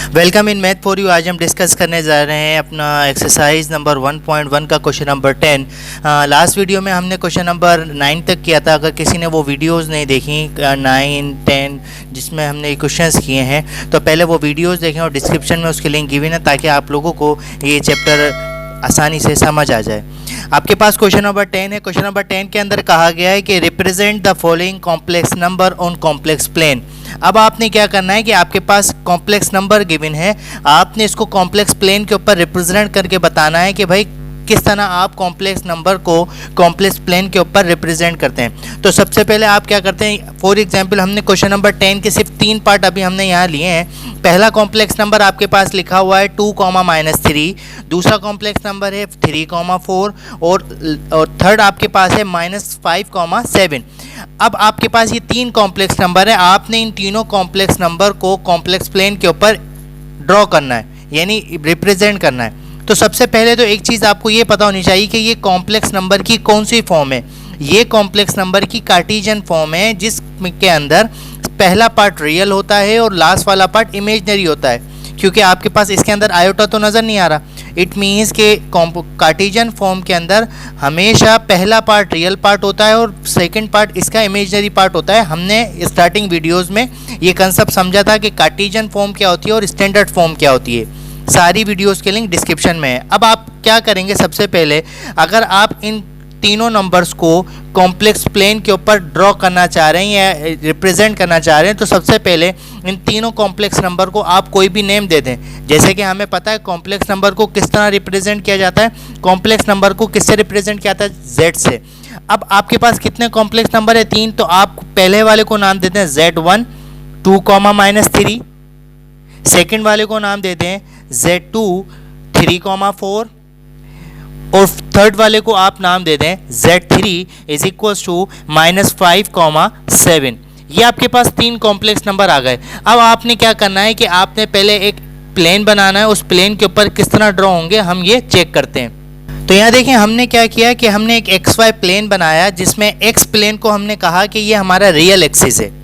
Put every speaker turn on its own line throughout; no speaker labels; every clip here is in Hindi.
Welcome in math for you. आज हम डिस्कस करने जा रहे हैं अपना एक्सरसाइज नंबर 1.1 का क्वेश्चन नंबर 10। लास्ट वीडियो में हमने क्वेश्चन नंबर 9 तक किया था। अगर किसी ने वो वीडियोस नहीं देखी 9, 10 जिसमें हमने क्वेश्चंस किए हैं तो पहले वो वीडियोस देखें और डिस्क्रिप्शन में उसके लिंक गिवन है ताकि आप लोगों को ये चैप्टर आसानी से समझ आ जाए। आपके पास क्वेश्चन नंबर 10 है। क्वेश्चन नंबर 10 के अंदर कहा गया है कि represent the following complex number on complex plane. अब आपने क्या करना है कि आपके पास कॉम्प्लेक्स नंबर गिवन है, आपने इसको कॉम्प्लेक्स प्लेन के ऊपर रिप्रेजेंट करके बताना है कि भाई किस तरह आप कॉम्प्लेक्स नंबर को कॉम्प्लेक्स प्लेन के ऊपर रिप्रेजेंट करते हैं। तो सबसे पहले आप क्या करते हैं, फॉर एग्जांपल हमने क्वेश्चन नंबर 10 के सिर्फ 3 पार्ट अभी हमने यहाँ लिए हैं। पहला कॉम्प्लेक्स नंबर आपके पास लिखा हुआ है 2, -3, दूसरा कॉम्प्लेक्स नंबर है 3, 4 और थर्ड आपके पास है -5, 7। अब आपके पास ये 3 कॉम्प्लेक्स नंबर है, आपने इन तीनों कॉम्प्लेक्स नंबर को कॉम्प्लेक्स प्लेन के ऊपर ड्रॉ करना है, यानी रिप्रेजेंट करना है। तो सबसे पहले तो एक चीज़ आपको ये पता होनी चाहिए कि ये कॉम्प्लेक्स नंबर की कौन सी फॉर्म है। ये कॉम्प्लेक्स नंबर की कार्टेशियन फॉर्म है जिसके अंदर पहला पार्ट रियल होता है और लास्ट वाला पार्ट इमेजिनरी होता है। क्योंकि आपके पास इसके अंदर आयोटा तो नज़र नहीं आ रहा, इट मीन्स के कार्टेशियन फॉर्म के अंदर हमेशा पहला पार्ट रियल पार्ट होता है और सेकंड पार्ट इसका इमेजिनरी पार्ट होता है। हमने स्टार्टिंग वीडियोस में ये कंसेप्ट समझा था कि कार्टेशियन फॉर्म क्या होती है और स्टैंडर्ड फॉर्म क्या होती है। सारी वीडियोस के लिंक डिस्क्रिप्शन में है। अब आप क्या करेंगे, सबसे पहले अगर आप इन तीनों नंबर्स को कॉम्प्लेक्स प्लेन के ऊपर ड्रॉ करना चाह रहे हैं या रिप्रेजेंट करना चाह रहे हैं तो सबसे पहले इन तीनों कॉम्प्लेक्स नंबर को आप कोई भी नेम दे दें। जैसे कि हमें पता है कॉम्प्लेक्स नंबर को किस तरह रिप्रेजेंट किया जाता है, कॉम्प्लेक्स नंबर को किससे रिप्रेजेंट किया जाता है, Z से। अब आपके पास कितने कॉम्प्लेक्स नंबर है, 3, तो आप पहले वाले को नाम देते हैं Z1, 2, -3, सेकेंड वाले को नाम देते हैं Z2, 3, 4 और थर्ड वाले को आप नाम दे दें Z3 इज इक्वल्स टू -5, 7। ये आपके पास 3 कॉम्प्लेक्स नंबर आ गए। अब आपने क्या करना है कि आपने पहले एक प्लेन बनाना है, उस प्लेन के ऊपर किस तरह ड्रॉ होंगे हम ये चेक करते हैं। तो यहाँ देखें हमने क्या किया कि हमने एक XY प्लेन बनाया जिसमें X प्लेन को हमने कहा कि ये हमारा रियल एक्सिस है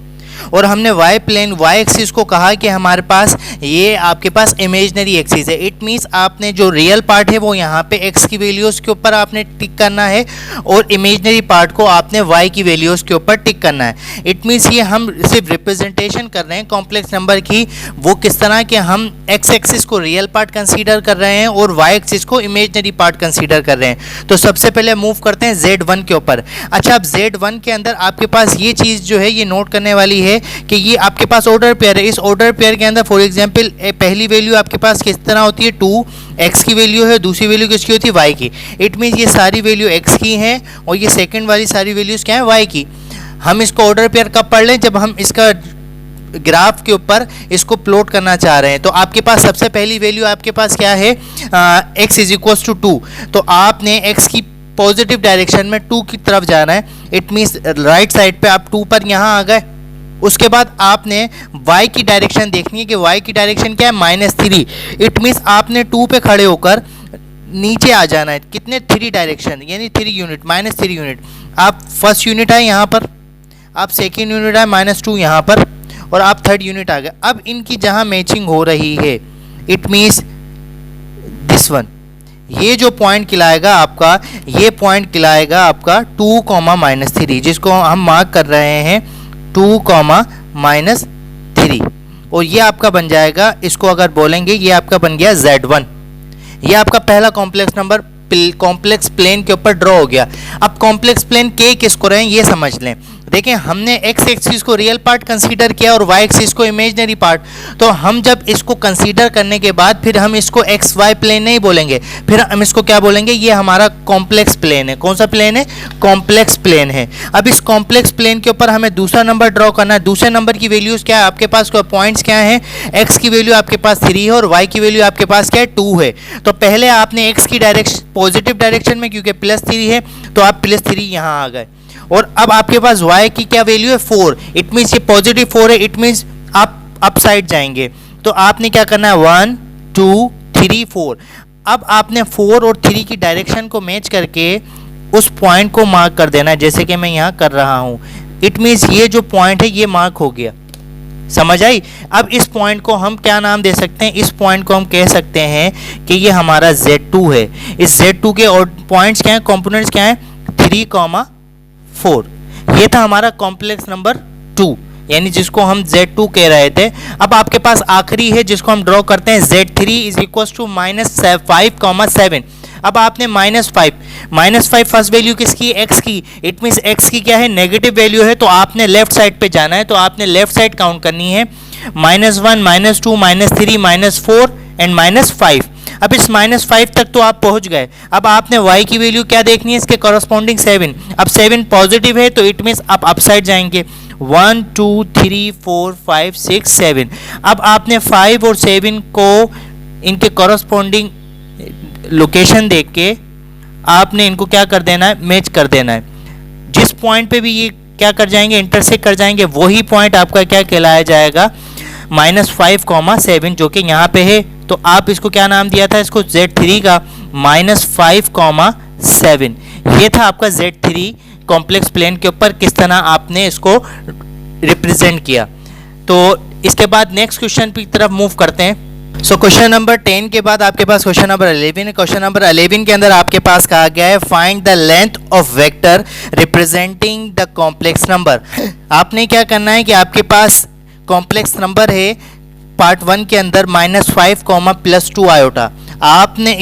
और हमने Y प्लेन Y एक्सिस को कहा कि हमारे पास ये आपके पास इमेजिनरी एक्सिस है। इट मीन्स आपने जो रियल पार्ट है वो यहाँ पे X की वैल्यूज़ के ऊपर आपने टिक करना है और इमेजिनरी पार्ट को आपने Y की वैल्यूज़ के ऊपर टिक करना है। इट मीन्स ये हम सिर्फ रिप्रेजेंटेशन कर रहे हैं कॉम्प्लेक्स नंबर की, वो किस तरह के हम X एक्सिस को रियल पार्ट कंसीडर कर रहे हैं और Y एक्सिस को इमेजिनरी पार्ट कंसीडर कर रहे हैं। तो सबसे पहले मूव करते हैं Z1 के ऊपर। अच्छा, अब Z1 के अंदर आपके पास ये चीज़ जो है ये नोट करने वाली है कि ये आपके पास ऑर्डर पेयर है। इस ऑर्डर पेयर के अंदर फॉर एग्जांपल पहली वैल्यू आपके पास किस तरह होती है 2, x की वैल्यू है, दूसरी वैल्यू किसकी होती है y की। इट मीन्स ये सारी वैल्यू x की हैं और ये सेकंड वाली सारी वैल्यूज क्या है y की। हम इसको ऑर्डर पेयर कब पढ़ लें, जब हम इसका ग्राफ के ऊपर इसको प्लॉट करना चाह रहे हैं। तो आपके पास सबसे पहली वैल्यू आपके पास क्या है, x इज इक्वल टू 2। तो आपने x की पॉजिटिव डायरेक्शन में 2 की तरफ जाना है। इट मीन्स राइट साइड पे आप 2 पर यहाँ आ गए। उसके बाद आपने y की डायरेक्शन देखनी है कि y की डायरेक्शन क्या है, -3। इट मीन्स आपने 2 पे खड़े होकर नीचे आ जाना है, कितने 3 डायरेक्शन यानी 3 यूनिट, -3 यूनिट। आप फर्स्ट यूनिट आए यहाँ पर, आप सेकेंड यूनिट आए -2 यहाँ पर और आप थर्ड यूनिट आ गए। अब इनकी जहाँ मैचिंग हो रही है, इट मीन्स दिस वन, ये जो पॉइंट खिलाएगा आपका, ये पॉइंट खिलाएगा आपका 2, -3 जिसको हम मार्क कर रहे हैं 2, -3 और ये आपका बन जाएगा, इसको अगर बोलेंगे ये आपका बन गया Z1। ये आपका पहला कॉम्प्लेक्स नंबर कॉम्प्लेक्स प्लेन के ऊपर ड्रॉ हो गया। अब कॉम्प्लेक्स प्लेन के किसको रहे हैं ये समझ लें। देखें हमने x एक्सिस को रियल पार्ट कंसीडर किया और y एक्सिस को इमेजिनरी पार्ट। तो हम जब इसको कंसीडर करने के बाद फिर हम इसको XY प्लेन नहीं बोलेंगे, फिर हम इसको क्या बोलेंगे, ये हमारा कॉम्प्लेक्स प्लेन है। कौन सा प्लेन है, कॉम्प्लेक्स प्लेन है। अब इस कॉम्प्लेक्स प्लेन के ऊपर हमें दूसरा नंबर ड्रॉ करना है। दूसरे नंबर की वैल्यूज क्या है आपके पास, पॉइंट्स क्या है, x की वैल्यू आपके पास 3 है और y की वैल्यू आपके पास क्या है 2 है। तो पहले आपने x की डायरेक्शन पॉजिटिव डायरेक्शन में, क्योंकि +3 है तो आप +3 यहाँ आ गए। और अब आपके पास y की क्या वैल्यू है 4। इट मीन्स ये पॉजिटिव 4 है, इट मीन्स आप अप साइड जाएंगे। तो आपने क्या करना है 1, 2, 3, 4। अब आपने 4 और 3 की डायरेक्शन को मैच करके उस पॉइंट को मार्क कर देना है, जैसे कि मैं यहाँ कर रहा हूँ। इट मीन्स ये जो पॉइंट है ये मार्क हो गया। समझ आई। अब इस पॉइंट को हम क्या नाम दे सकते हैं, इस पॉइंट को हम कह सकते हैं कि ये हमारा Z2 है। इस Z2 के और पॉइंट्स क्या हैं, कंपोनेंट्स क्या हैं, 3,4। ये था हमारा कॉम्प्लेक्स नंबर 2, यानी जिसको हम Z2 कह रहे थे। अब आपके पास आखिरी है जिसको हम ड्रॉ करते हैं, Z3 इज इक्वल टू -5,7। अब आपने -5 फर्स्ट वैल्यू किसकी, x की। इट मीन्स x की क्या है, नेगेटिव वैल्यू है, तो आपने लेफ्ट साइड पे जाना है, तो आपने लेफ्ट साइड काउंट करनी है, -1 -2 -3 -4 एंड -5। अब इस -5 तक तो आप पहुंच गए। अब आपने y की वैल्यू क्या देखनी है, इसके कॉरस्पॉन्डिंग 7। अब 7 पॉजिटिव है तो इट मीन्स आप अपसाइड जाएंगे, 1 2 3 4 5 6 7। अब आपने 5 और 7 को इनके कॉरस्पॉन्डिंग लोकेशन देख के आपने इनको क्या कर देना है, मैच कर देना है। जिस पॉइंट पे भी ये क्या कर जाएंगे, इंटरसेक्ट कर जाएंगे, वही पॉइंट आपका क्या कहलाया जाएगा, -5,7, जो कि यहाँ पे है। तो आप इसको क्या नाम दिया था, इसको Z3 का -5,7। ये था आपका Z3 कॉम्प्लेक्स प्लेन के ऊपर किस तरह आपने इसको रिप्रेजेंट किया। तो इसके बाद नेक्स्ट क्वेश्चन की तरफ मूव करते हैं। सो क्वेश्चन नंबर 10 के बाद आपके पास क्वेश्चन नंबर 11 है। क्वेश्चन नंबर 11 के अंदर आपके पास कहा गया है find the length of vector representing the complex number. आपने क्या करना है कि आपके पास कॉम्प्लेक्स नंबर है पार्ट 1 के अंदर -5, +2 आयोटा। आपने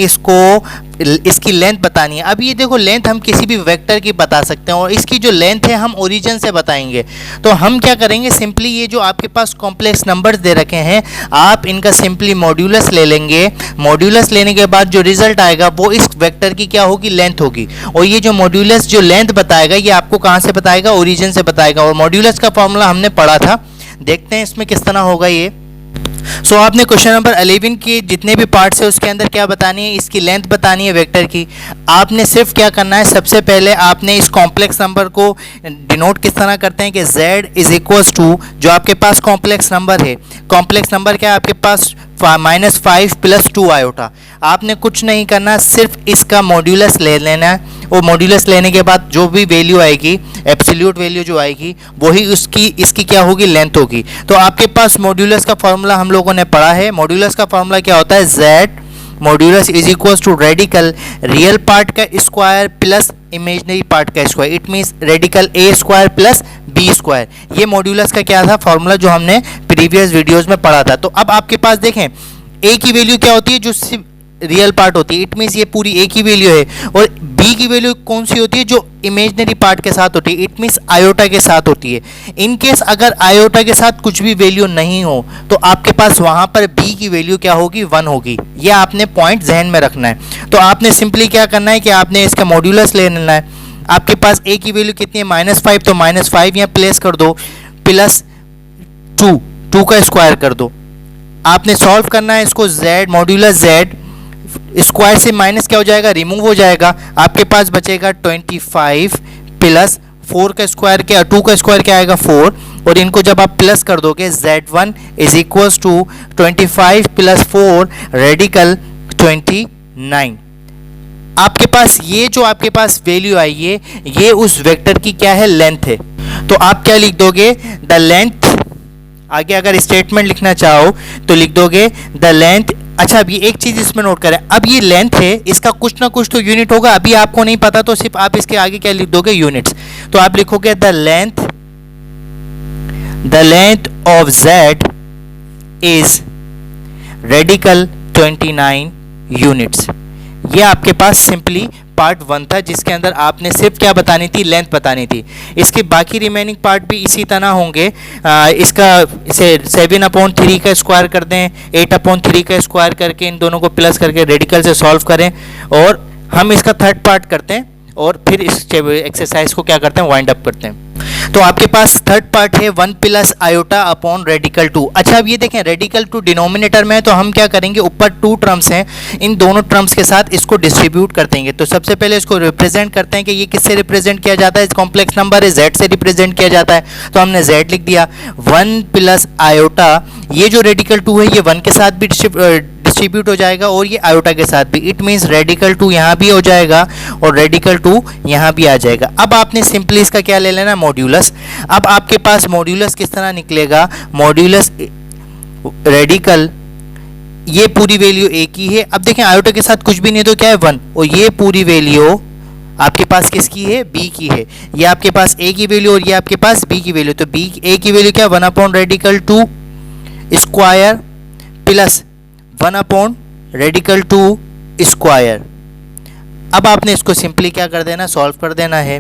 इसकी लेंथ बतानी है। अब ये देखो, लेंथ हम किसी भी वेक्टर की बता सकते हैं और इसकी जो लेंथ है हम ओरिजिन से बताएंगे। तो हम क्या करेंगे, सिंपली ये जो आपके पास कॉम्प्लेक्स नंबर्स दे रखे हैं, आप इनका सिंपली मॉड्यूलस ले लेंगे। मॉड्यूलस लेने के बाद जो रिजल्ट आएगा वो इस वेक्टर की क्या होगी, लेंथ होगी। और ये जो मॉड्यूलस जो लेंथ बताएगा ये आपको कहाँ से बताएगा, ओरिजिन से बताएगा। और मॉड्यूलस का फॉर्मूला हमने पढ़ा था, देखते हैं इसमें किस तरह होगा ये। सो आपने क्वेश्चन नंबर 11 के जितने भी पार्ट्स है उसके अंदर क्या बतानी है, इसकी लेंथ बतानी है वेक्टर की। आपने सिर्फ क्या करना है, सबसे पहले आपने इस कॉम्प्लेक्स नंबर को डिनोट किस तरह करते हैं कि z इज इक्वल्स टू जो आपके पास कॉम्प्लेक्स नंबर है। कॉम्प्लेक्स नंबर क्या है आपके पास, -5 +2 आयोटा। आपने कुछ नहीं करना, सिर्फ इसका मॉड्यूलस ले लेना है। और मॉड्यूलस लेने के बाद जो भी वैल्यू आएगी, एब्सोल्यूट वैल्यू जो आएगी, वही इसकी क्या होगी, लेंथ होगी। तो आपके पास मॉड्यूलस का फॉर्मूला हम लोगों ने पढ़ा है। मॉड्यूलस का फॉर्मूला क्या होता है, z modulus is equal to radical real part का स्क्वायर प्लस इमेजिनरी पार्ट का square. It means radical a square plus b square. ये मॉड्यूलस का क्या था, फॉर्मूला जो हमने प्रीवियस वीडियोस में पढ़ा था। तो अब आपके पास देखें a की वैल्यू क्या होती है, जो रियल पार्ट होती है। इट मीन्स ये पूरी a की वैल्यू है। और b की वैल्यू कौन सी होती है, जो इमेजिनरी पार्ट के साथ होती है। इट मीन्स आयोटा के साथ होती है। इन केस अगर आयोटा के साथ कुछ भी वैल्यू नहीं हो तो आपके पास वहां पर b की वैल्यू क्या होगी, 1 होगी। ये आपने पॉइंट जहन में रखना है। तो आपने सिंपली क्या करना है कि आपने इसका मॉड्यूलस ले लेना है। आपके पास a की वैल्यू कितनी है, -5, तो -5 यहाँ प्लेस कर दो, +2 का स्क्वायर कर दो। आपने सॉल्व करना है इसको, z मॉड्यूलस z स्क्वायर से माइनस क्या हो जाएगा, रिमूव हो जाएगा। आपके पास बचेगा 25 प्लस 4 का स्क्वायर क्या, 2 का स्क्वायर क्या आएगा, 4। और इनको जब आप प्लस कर दोगे, z1 is equals to 25 + 4 radical 29। आपके पास ये जो आपके पास वैल्यू आई है, ये उस वेक्टर की क्या है, लेंथ है। तो आप क्या लिख दोगे, द लेंथ। आगे अगर स्टेटमेंट लिखना चाहो तो लिख दोगे द लेंथ। अच्छा, अब ये एक चीज इसमें नोट करें, अब ये लेंथ है, इसका कुछ ना कुछ तो यूनिट होगा। अभी आपको नहीं पता तो सिर्फ आप इसके आगे क्या लिख दोगे, यूनिट्स। तो आप लिखोगे the length of z is radical 29 units. ये आपके पास सिंपली पार्ट 1 था जिसके अंदर आपने सिर्फ क्या बतानी थी, लेंथ बतानी थी। इसके बाकी रिमेनिंग पार्ट भी इसी तरह होंगे। इसका इसे 7/3 का स्क्वायर कर दें, 8/3 का स्क्वायर करके इन दोनों को प्लस करके रेडिकल से सॉल्व करें। और हम इसका थर्ड पार्ट करते हैं और फिर इस एक्सरसाइज को क्या करते हैं, वाइंड अप करते हैं। तो आपके पास थर्ड पार्ट है 1 + आयोटा अपॉन रेडिकल 2। अच्छा, अब ये देखें रेडिकल 2 डिनोमिनेटर में है, तो हम क्या करेंगे, ऊपर 2 टर्म्स हैं, इन दोनों टर्म्स के साथ इसको डिस्ट्रीब्यूट कर देंगे। तो सबसे पहले इसको रिप्रेजेंट करते हैं कि ये किससे रिप्रेजेंट किया जाता है, कॉम्प्लेक्स नंबर है, z से रिप्रेजेंट किया जाता है। तो हमने z लिख दिया। 1 + आयोटा, ये जो रेडिकल 2 है ये 1 के साथ भी डिस्ट्रीब्यूट हो जाएगा और ये आयोटा के साथ भी। इट मीन्स रेडिकल 2 यहाँ भी हो जाएगा और रेडिकल 2 यहाँ भी आ जाएगा। अब आपने सिंपली इसका क्या ले लेना, मॉड्यूलस। अब आपके पास मॉड्यूलस किस तरह निकलेगा, मॉड्यूलस रेडिकल, ये पूरी वैल्यू ए की है। अब देखें आयोटा के साथ कुछ भी नहीं तो क्या है 1, और ये पूरी वैल्यू आपके पास किसकी है, बी की है। ये आपके पास ए की वैल्यू और ये आपके पास बी की वैल्यू, तो बी ए की वैल्यू क्या, 1 radical 2 square plus 1 radical 2 square. अब आपने इसको सिंपली क्या कर देना, सॉल्व कर देना है।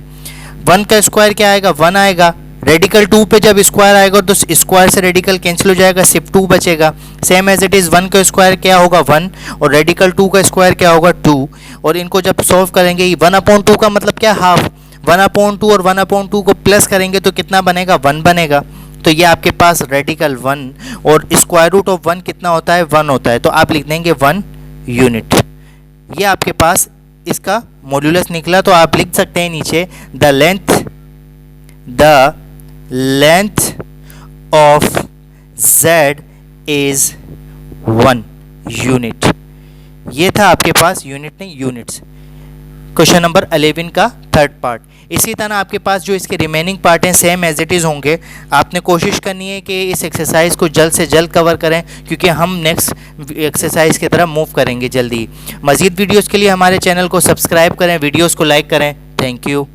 1 का स्क्वायर क्या आएगा, 1 आएगा। रेडिकल 2 पे जब स्क्वायर आएगा तो स्क्वायर से रेडिकल कैंसिल हो जाएगा, सिर्फ 2 बचेगा। सेम एज इट इज़ 1 का स्क्वायर क्या होगा 1 और रेडिकल 2 का स्क्वायर क्या होगा 2, और इनको जब सॉल्व करेंगे 1/2 का मतलब क्या, हाफ। 1/2 और 1/2 को प्लस करेंगे तो कितना बनेगा, 1 बनेगा। तो ये आपके पास रेडिकल 1 और स्क्वायर रूट ऑफ 1 कितना होता है, 1 होता है। तो आप लिख देंगे 1 यूनिट। ये आपके पास इसका मॉड्यूलस निकला। तो आप लिख सकते हैं नीचे the length of Z is 1 unit. ये था आपके पास यूनिट नहीं यूनिट्स। क्वेश्चन नंबर 11 का थर्ड पार्ट। इसी तरह आपके पास जो इसके रिमेनिंग पार्ट हैं सेम एज इट इज़ होंगे। आपने कोशिश करनी है कि इस एक्सरसाइज को जल्द से जल्द कवर करें, क्योंकि हम नेक्स्ट एक्सरसाइज की तरफ मूव करेंगे जल्दी। मज़ीद वीडियोज़ के लिए हमारे चैनल को सब्सक्राइब करें, वीडियोज़ को लाइक करें। Thank you.